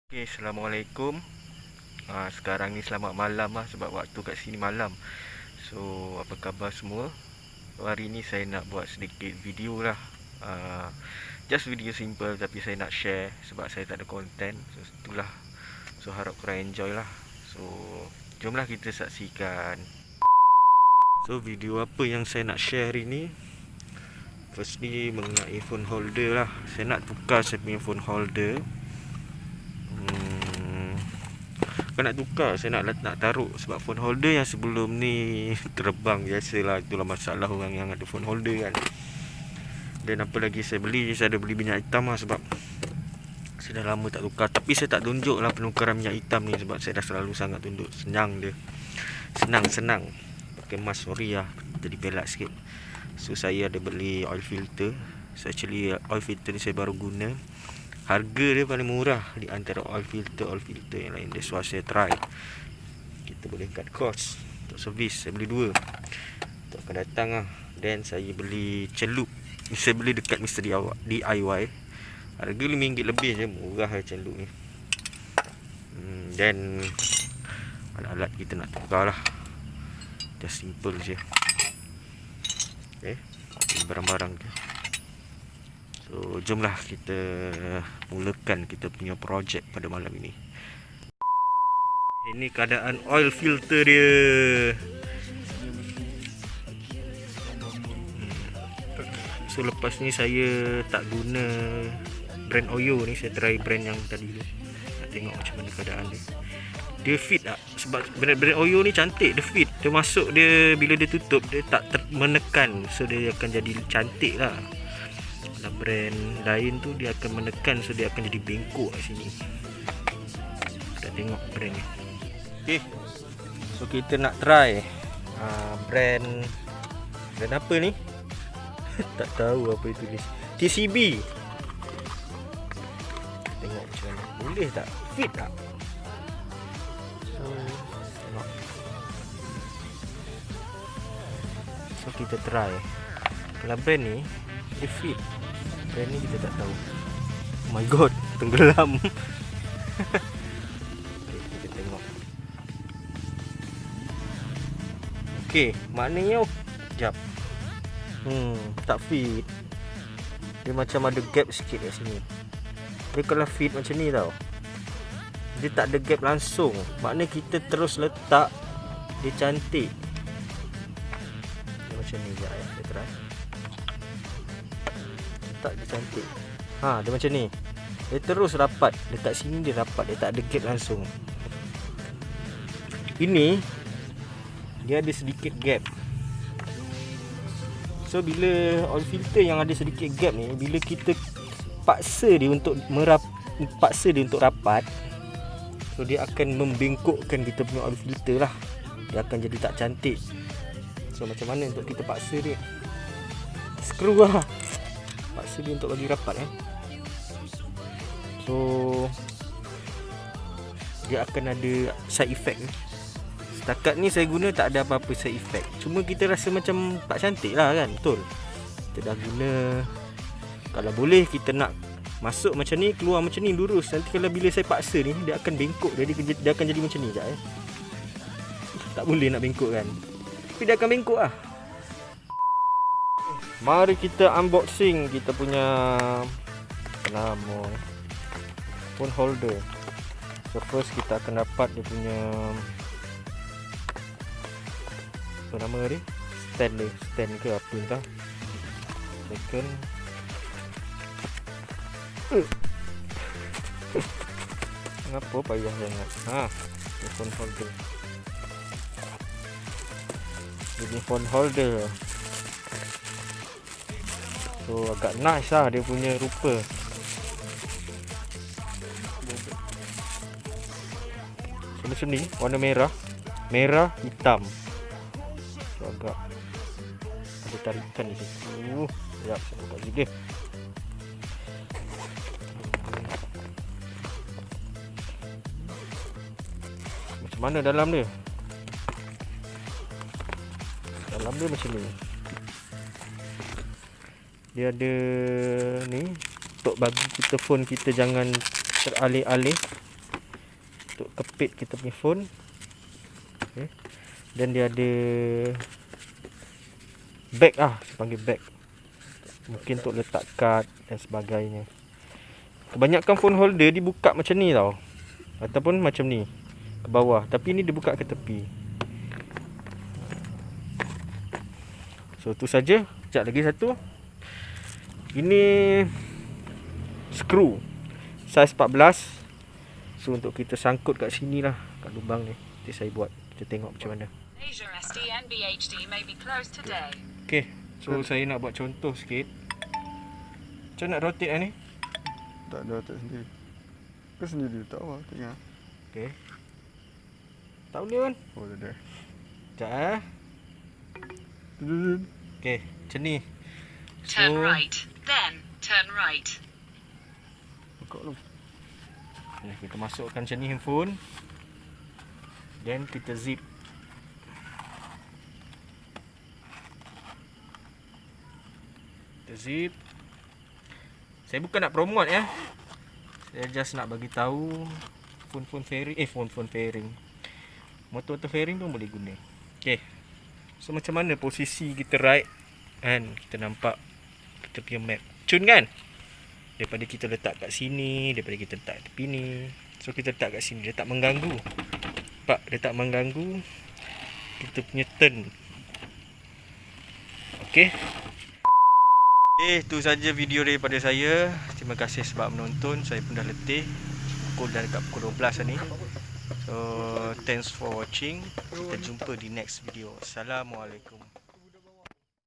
Okay, Assalamualaikum. Sekarang ni selamat malam lah sebab waktu kat sini malam. So, apa khabar semua? Hari ni saya nak buat sedikit video lah. Just video simple tapi saya nak share sebab saya tak ada content. So, itulah. So, harap korang enjoy lah. So, jomlah kita saksikan. So, video apa yang saya nak share hari ni? Firstly, mengenai phone holder lah. Saya nak tukar saya punya phone holder. Bukan nak tukar, saya nak taruh sebab phone holder yang sebelum ni terbang. Biasalah, itulah masalah orang yang ada phone holder kan. Dan apa lagi saya ada beli minyak hitam lah sebab saya dah lama tak tukar. Tapi saya tak tunjuk lah penukaran minyak hitam ni sebab saya dah selalu sangat tunjuk. Senang dia, senang pakai mask, sorry lah jadi pelat sikit. So saya ada beli oil filter. So actually oil filter ni saya baru guna. Harga dia paling murah di antara oil filter yang lain. That's why saya try. Kita boleh cut cost. Untuk servis saya beli 2. Untuk akan datang lah. Then saya beli celup. Saya beli dekat Mr. DIY. Harga RM5 lebih je. Murah lah celup ni. Then alat-alat kita nak tukar lah. Just simple je. Okay, barang-barang dia. So, jomlah kita mulakan kita punya projek pada malam ini. Ini keadaan oil filter dia. So, lepas ni saya tak guna brand Oyo ni. Saya try brand yang tadi tu. Nak tengok macam mana keadaan dia. Dia fit tak? Sebab brand Oyo ni cantik. Dia fit. Dia masuk dia, bila dia tutup dia tak menekan. So, dia akan jadi cantik lah. Kalau brand lain tu dia akan menekan, so dia akan jadi bengkok kat sini. Kita tengok brand ni. Okay, so kita nak try brand apa ni? Tak tahu apa itu tulis. TCB. Tengok macam mana. Boleh tak? Fit tak? So, tengok. So kita try. Kalau brand ni dia fit, brand ni kita tak tahu. Oh my god, tenggelam. Okay, kita tengok. Okay, maknanya sekejap. Tak fit. Dia macam ada gap sikit kat sini. Dia kalau fit macam ni tau, dia tak ada gap langsung. Maknanya kita terus letak, dia cantik. Dia macam ni je. Saya try. Tak, dia cantik. Dia macam ni. Dia terus rapat. Dekat sini dia rapat. Dia tak ada gap langsung. Ini dia ada sedikit gap. So bila oil filter yang ada sedikit gap ni, bila kita paksa dia untuk rapat, so dia akan membengkokkan kita punya oil filter lah. Dia akan jadi tak cantik. So macam mana untuk kita paksa dia? Screw lah. Paksa dia untuk bagi rapat So dia akan ada side effect. Setakat ni saya guna tak ada apa-apa side effect. Cuma kita rasa macam tak cantik lah kan. Betul, kita dah guna. Kalau boleh kita nak masuk macam ni, keluar macam ni lurus. Nanti kalau bila saya paksa ni, dia akan bengkok. Dia akan jadi macam ni sekejap Tak boleh nak bengkok kan. Tapi dia akan bengkok lah. Mari kita unboxing kita punya nama phone holder. So first kita akan dapat dia punya apa nama dia? Stand ke apa entah. Second kenapa payah sangat? Phone holder. Jadi phone holder. So agak nice lah dia punya rupa. So macam ni, warna merah hitam. So agak ada tarikan di situ. Sekejap saya buka juga. Macam mana dalam dia? Dalam dia macam ni. Dia ada ni untuk bagi kita phone kita jangan teralih-alih. untuk kepit kita punya phone. Okay. Dan dia ada bag saya panggil bag. Mungkin untuk letak kad dan sebagainya. Kebanyakan phone holder dibuka macam ni tau. Ataupun macam ni ke bawah. Tapi ni dibuka ke tepi. So tu saja. Sekejap lagi satu. Ini screw saiz 14. So untuk kita sangkut kat sini lah, kat lubang ni. Nanti saya buat. Kita tengok macam mana. Okay. So saya nak buat contoh sikit. Macam nak rotate ni? Tak ada rotate sendiri. Ke sendiri tak apa, tengah. Okay. Tak boleh kan? Oh, tak ada. Sekejap Okay, macam ni. Turn right, then turn right. Buka dulu. Kita masukkan macam ni handphone. Then kita zip. Kita zip. Saya bukan nak promote ya. Saya just nak bagi tahu phone fairing. Motor fairing pun boleh guna. Okay. So macam mana posisi kita right kan, kita nampak kita punya map. Cun kan? Daripada kita letak kat sini, daripada kita letak tepi ni. So kita letak kat sini, dia tak mengganggu. Nampak? Dia tak mengganggu kita punya turn. Okay. Itu saja video daripada saya. Terima kasih sebab menonton. Saya pun dah letih. Dah dekat pukul 12 ni. So thanks for watching. Kita jumpa di next video. Assalamualaikum.